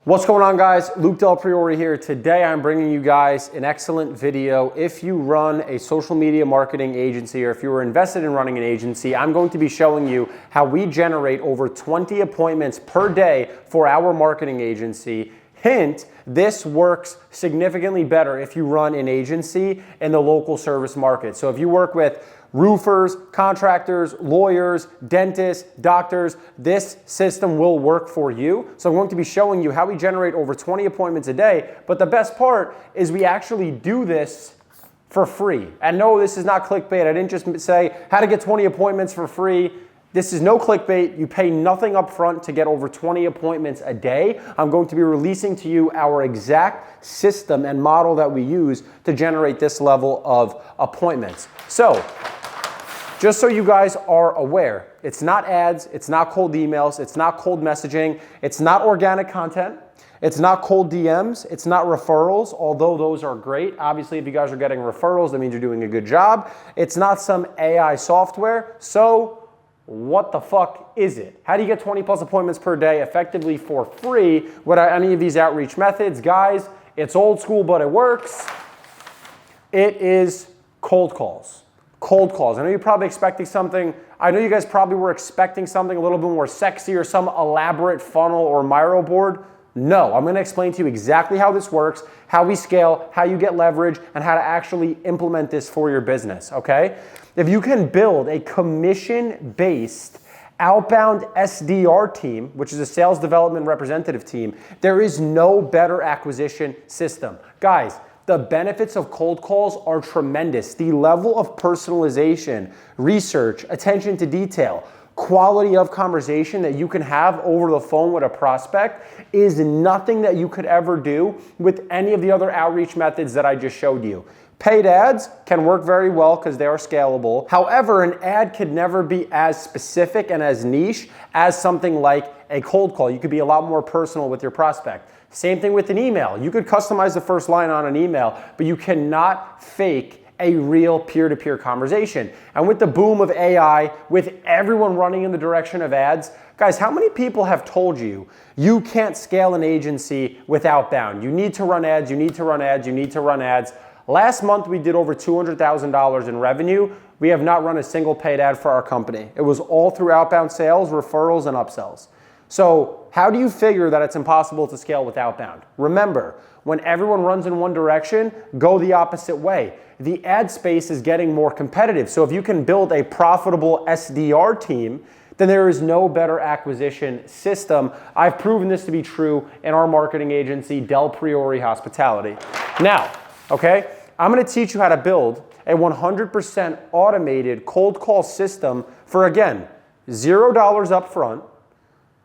What's going on, guys? Luke Del Priore here. Today I'm bringing you guys an excellent video. If you run a social media marketing agency or if you were invested in running an agency, I'm going to be showing you how we generate over 20 appointments per day for our marketing agency. Hint, this works significantly better if you run an agency in the local service market. So if you work with roofers, contractors, lawyers, dentists, doctors, this system will work for you. So I'm going to be showing you how we generate over 20 appointments a day. But the best part is we actually do this for free. And no, this is not clickbait. I didn't just say how to get 20 appointments for free. This is no clickbait. You pay nothing up front to get over 20 appointments a day. I'm going to be releasing to you our exact system and model that we use to generate this level of appointments. So, just so you guys are aware, it's not ads, it's not cold emails, it's not cold messaging, it's not organic content, it's not cold DMs, it's not referrals, although those are great. Obviously, if you guys are getting referrals, that means you're doing a good job. It's not some AI software. So what the fuck is it? How do you get 20 plus appointments per day effectively for free without any of these outreach methods? Guys, it's old school, but it works. It is cold calls. Cold calls. I know you're probably expecting something. I know you guys probably were expecting something a little bit more sexy or some elaborate funnel or Miro board. No, I'm going to explain to you exactly how this works, how we scale, how you get leverage, and how to actually implement this for your business, okay? If you can build a commission-based outbound SDR team, which is a sales development representative team, there is no better acquisition system. Guys, the benefits of cold calls are tremendous. The level of personalization, research, attention to detail, quality of conversation that you can have over the phone with a prospect is nothing that you could ever do with any of the other outreach methods that I just showed you. Paid ads can work very well because they are scalable. However, an ad could never be as specific and as niche as something like a cold call. You could be a lot more personal with your prospect. Same thing with an email. You could customize the first line on an email, but you cannot fake a real peer-to-peer conversation. And with the boom of AI, with everyone running in the direction of ads, guys, how many people have told you you can't scale an agency with outbound? You need to run ads, you need to run ads, you need to run ads. Last month, we did over $200,000 in revenue. We have not run a single paid ad for our company. It was all through outbound sales, referrals, and upsells. So how do you figure that it's impossible to scale with outbound? Remember, when everyone runs in one direction, go the opposite way. The ad space is getting more competitive. So if you can build a profitable SDR team, then there is no better acquisition system. I've proven this to be true in our marketing agency, Del Priore Hospitality. Now, okay, I'm gonna teach you how to build a 100% automated cold call system for, again, $0 up front.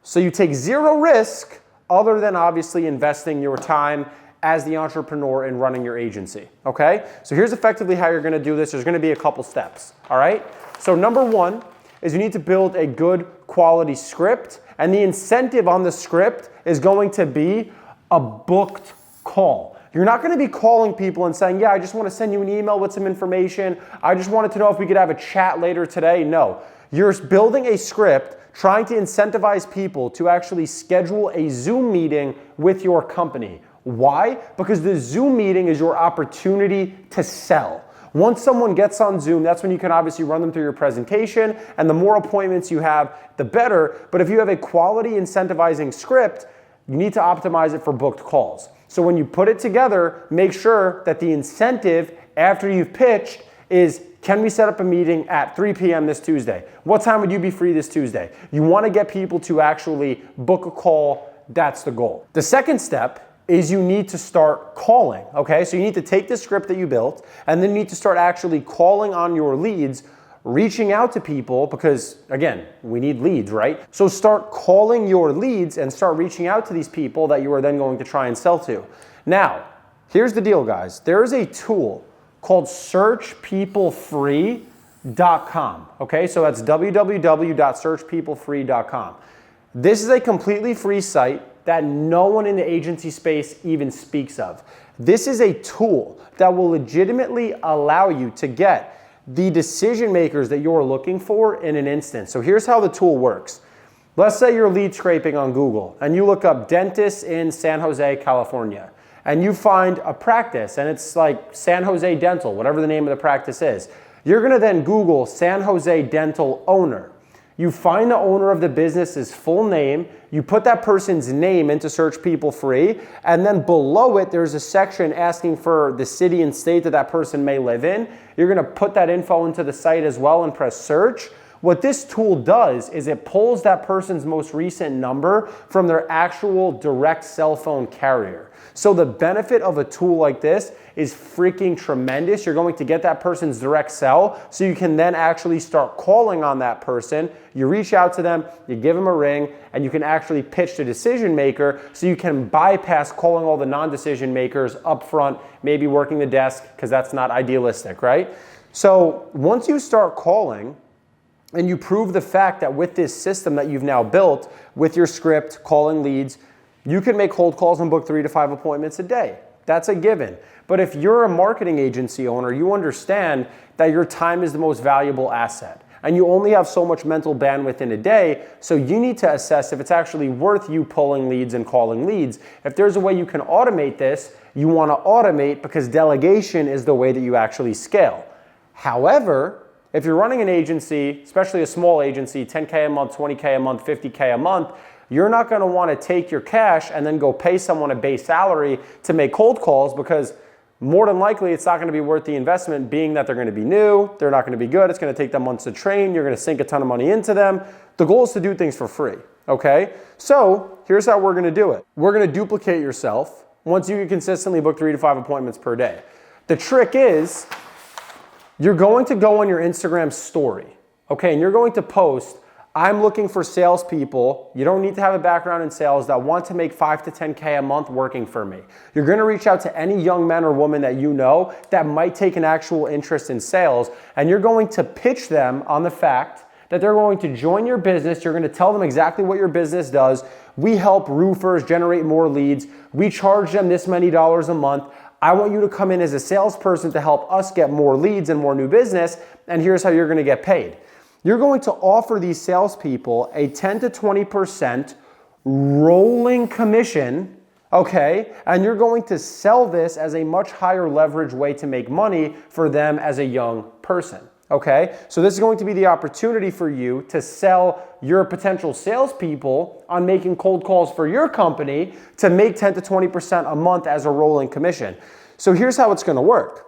So you take zero risk other than obviously investing your time as the entrepreneur in running your agency, okay? So here's effectively how you're gonna do this. There's gonna be a couple steps, all right? So number one is you need to build a good quality script, and the incentive on the script is going to be a booked call. You're not gonna be calling people and saying, yeah, I just wanna send you an email with some information. I just wanted to know if we could have a chat later today. No, you're building a script trying to incentivize people to actually schedule a Zoom meeting with your company. Why? Because the Zoom meeting is your opportunity to sell. Once someone gets on Zoom, that's when you can obviously run them through your presentation, and the more appointments you have, the better. But if you have a quality incentivizing script, you need to optimize it for booked calls. So when you put it together, make sure that the incentive after you've pitched is, can we set up a meeting at 3 p.m. this Tuesday? What time would you be free this Tuesday? You want to get people to actually book a call. That's the goal. The second step is you need to start calling, okay? So you need to take the script that you built, and then you need to start actually calling on your leads, reaching out to people, because again, we need leads, right? So start calling your leads and start reaching out to these people that you are then going to try and sell to. Now, here's the deal, guys. There is a tool called searchpeoplefree.com, okay? So that's www.searchpeoplefree.com. This is a completely free site that no one in the agency space even speaks of. This is a tool that will legitimately allow you to get the decision makers that you're looking for in an instant. So here's how the tool works. Let's say you're lead scraping on Google and you look up dentists in San Jose, California, and you find a practice and it's like San Jose Dental, whatever the name of the practice is. You're gonna then Google San Jose Dental owner. You find the owner of the business's full name, you put that person's name into Search People Free, and then below it there's a section asking for the city and state that that person may live in. You're gonna put that info into the site as well and press search. What this tool does is it pulls that person's most recent number from their actual direct cell phone carrier. So the benefit of a tool like this is freaking tremendous. You're going to get that person's direct cell, so you can then actually start calling on that person. You reach out to them, you give them a ring, and you can actually pitch the decision maker, so you can bypass calling all the non-decision makers up front, maybe working the desk, because that's not idealistic, right? So once you start calling, and you prove the fact that with this system that you've now built, with your script, calling leads, you can make cold calls and book 3 to 5 appointments a day. That's a given. But if you're a marketing agency owner, you understand that your time is the most valuable asset. And you only have so much mental bandwidth in a day, so you need to assess if it's actually worth you pulling leads and calling leads. If there's a way you can automate this, you want to automate, because delegation is the way that you actually scale. However, if you're running an agency, especially a small agency, 10K a month, 20K a month, 50K a month, you're not going to want to take your cash and then go pay someone a base salary to make cold calls, because more than likely it's not going to be worth the investment, being that they're going to be new, they're not going to be good, it's going to take them months to train, you're going to sink a ton of money into them. The goal is to do things for free, okay? So here's how we're going to do it. We're going to duplicate yourself once you can consistently book 3 to 5 appointments per day. The trick is, you're going to go on your Instagram story, okay, and you're going to post, I'm looking for salespeople. You don't need to have a background in sales that want to make 5 to 10K a month working for me. You're going to reach out to any young man or woman that you know that might take an actual interest in sales, and you're going to pitch them on the fact that they're going to join your business. You're going to tell them exactly what your business does. We help roofers generate more leads. We charge them this many dollars a month. I want you to come in as a salesperson to help us get more leads and more new business, and here's how you're going to get paid. You're going to offer these salespeople a 10 to 20% rolling commission, okay? And you're going to sell this as a much higher leverage way to make money for them as a young person, okay? So this is going to be the opportunity for you to sell your potential salespeople on making cold calls for your company to make 10 to 20% a month as a rolling commission. So here's how it's going to work.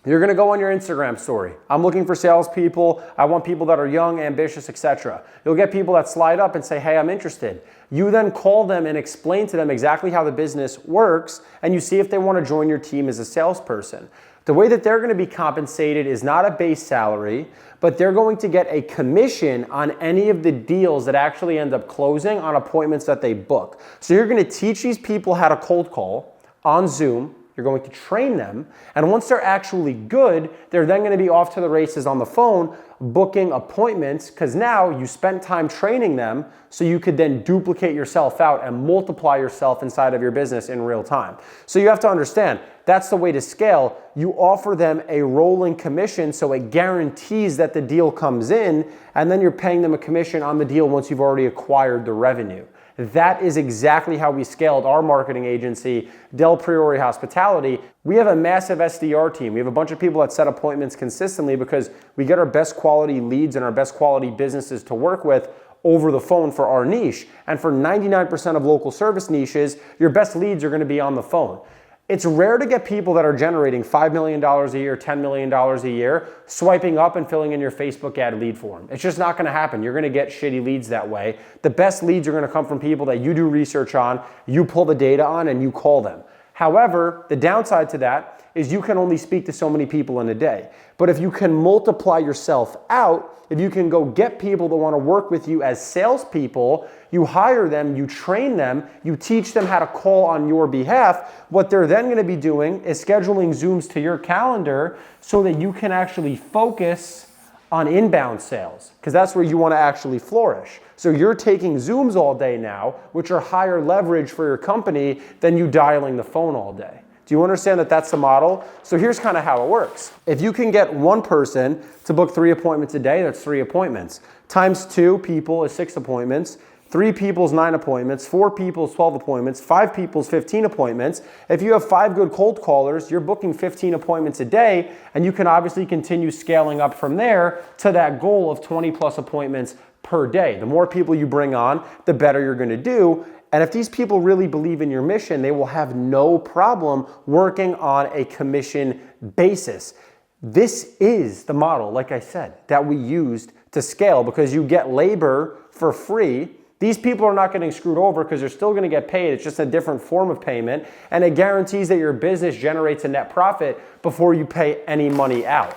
You're going to go on your Instagram story. I'm looking for salespeople. I want people that are young, ambitious, etc. You'll get people that slide up and say, hey, I'm interested. You then call them and explain to them exactly how the business works, and you see if they want to join your team as a salesperson. The way that they're going to be compensated is not a base salary, but they're going to get a commission on any of the deals that actually end up closing on appointments that they book. So you're going to teach these people how to cold call on Zoom. You're going to train them, and once they're actually good, they're then going to be off to the races on the phone, booking appointments, because now you spent time training them, so you could then duplicate yourself out and multiply yourself inside of your business in real time. So you have to understand, that's the way to scale. You offer them a rolling commission, so it guarantees that the deal comes in, and then you're paying them a commission on the deal once you've already acquired the revenue. That is exactly how we scaled our marketing agency, Del Priori Hospitality. We have a massive SDR team. We have a bunch of people that set appointments consistently because we get our best quality leads and our best quality businesses to work with over the phone for our niche. And for 99% of local service niches, your best leads are going to be on the phone. It's rare to get people that are generating $5 million a year, $10 million a year, swiping up and filling in your Facebook ad lead form. It's just not going to happen. You're going to get shitty leads that way. The best leads are going to come from people that you do research on, you pull the data on, and you call them. However, the downside to that is you can only speak to so many people in a day. But if you can multiply yourself out, if you can go get people that want to work with you as salespeople, you hire them, you train them, you teach them how to call on your behalf. What they're then going to be doing is scheduling Zooms to your calendar so that you can actually focus on inbound sales, because that's where you want to actually flourish. So you're taking Zooms all day now, which are higher leverage for your company than you dialing the phone all day. Do you understand that that's the model? So here's kind of how it works. If you can get one person to book 3 appointments a day, that's 3 appointments. Times 2 people is 6 appointments. 3 people is 9 appointments. 4 people is 12 appointments. 5 people is 15 appointments. If you have 5 good cold callers, you're booking 15 appointments a day, and you can obviously continue scaling up from there to that goal of 20 plus appointments per day. The more people you bring on, the better you're going to do. And if these people really believe in your mission, they will have no problem working on a commission basis. This is the model, like I said, that we used to scale, because you get labor for free. These people are not getting screwed over because they're still going to get paid. It's just a different form of payment. And it guarantees that your business generates a net profit before you pay any money out.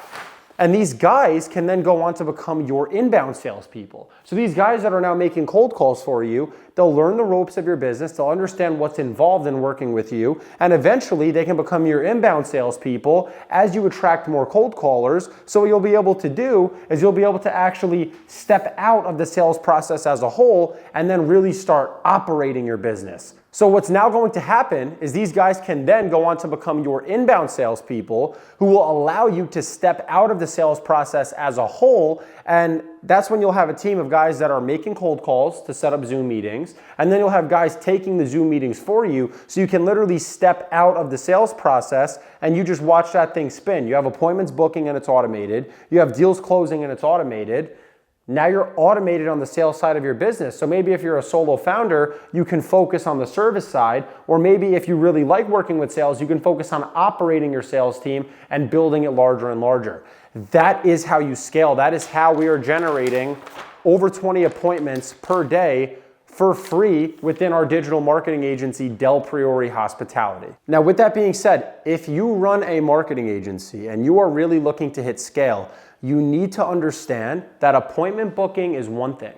And these guys can then go on to become your inbound salespeople. So these guys that are now making cold calls for you, they'll learn the ropes of your business, they'll understand what's involved in working with you, and eventually they can become your inbound salespeople as you attract more cold callers. So what you'll be able to do is you'll be able to actually step out of the sales process as a whole and then really start operating your business. So what's now going to happen is these guys can then go on to become your inbound salespeople, who will allow you to step out of the sales process as a whole. And that's when you'll have a team of guys that are making cold calls to set up Zoom meetings. And then you'll have guys taking the Zoom meetings for you, so you can literally step out of the sales process and you just watch that thing spin. You have appointments booking and it's automated. You have deals closing and it's automated. Now you're automated on the sales side of your business. So maybe if you're a solo founder, you can focus on the service side, or maybe if you really like working with sales, you can focus on operating your sales team and building it larger and larger. That is how you scale. That is how we are generating over 20 appointments per day for free within our digital marketing agency, Del Priori Hospitality. Now, with that being said, if you run a marketing agency and you are really looking to hit scale, you need to understand that appointment booking is one thing,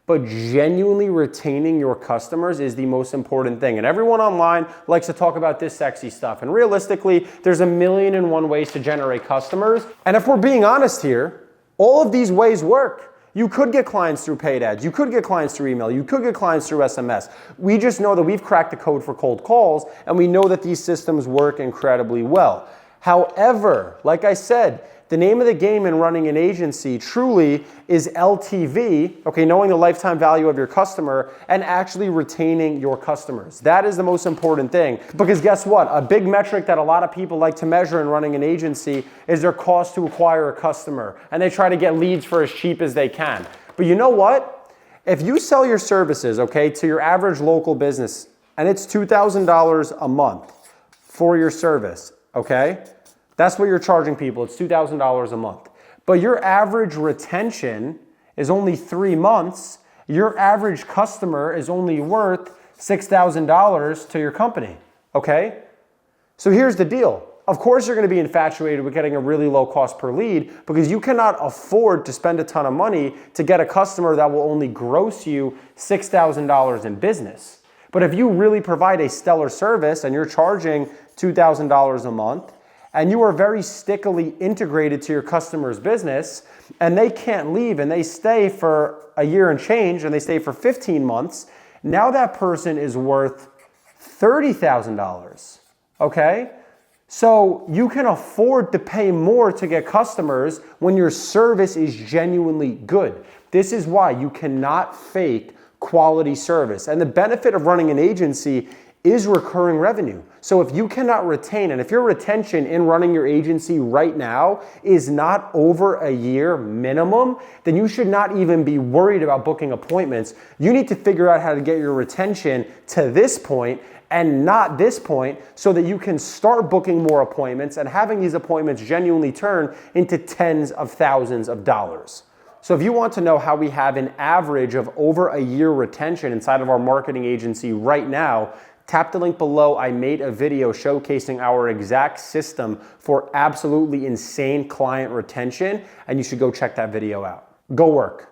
but genuinely retaining your customers is the most important thing. And everyone online likes to talk about this sexy stuff. And realistically, there's 1,000,001 ways to generate customers. And if we're being honest here, all of these ways work. You could get clients through paid ads. You could get clients through email. You could get clients through SMS. We just know that we've cracked the code for cold calls, and we know that these systems work incredibly well. However, like I said, the name of the game in running an agency truly is LTV, okay, knowing the lifetime value of your customer and actually retaining your customers. That is the most important thing, because guess what? A big metric that a lot of people like to measure in running an agency is their cost to acquire a customer, and they try to get leads for as cheap as they can. But you know what? If you sell your services, okay, to your average local business, and it's $2,000 a month for your service, okay? That's what you're charging people. It's $2,000 a month. But your average retention is only 3 months. Your average customer is only worth $6,000 to your company, okay? So here's the deal. Of course you're going to be infatuated with getting a really low cost per lead, because you cannot afford to spend a ton of money to get a customer that will only gross you $6,000 in business. But if you really provide a stellar service and you're charging $2,000 a month, and you are very stickily integrated to your customer's business, and they can't leave, and they stay for a year and change, and they stay for 15 months, now that person is worth $30,000, okay? So you can afford to pay more to get customers when your service is genuinely good. This is why you cannot fake quality service. And the benefit of running an agency is recurring revenue. So if you cannot retain, and if your retention in running your agency right now is not over a year minimum, then you should not even be worried about booking appointments. You need to figure out how to get your retention to this point and not this point, so that you can start booking more appointments and having these appointments genuinely turn into tens of thousands of dollars. So if you want to know how we have an average of over a year retention inside of our marketing agency right now, tap the link below. I made a video showcasing our exact system for absolutely insane client retention, and you should go check that video out. Go work.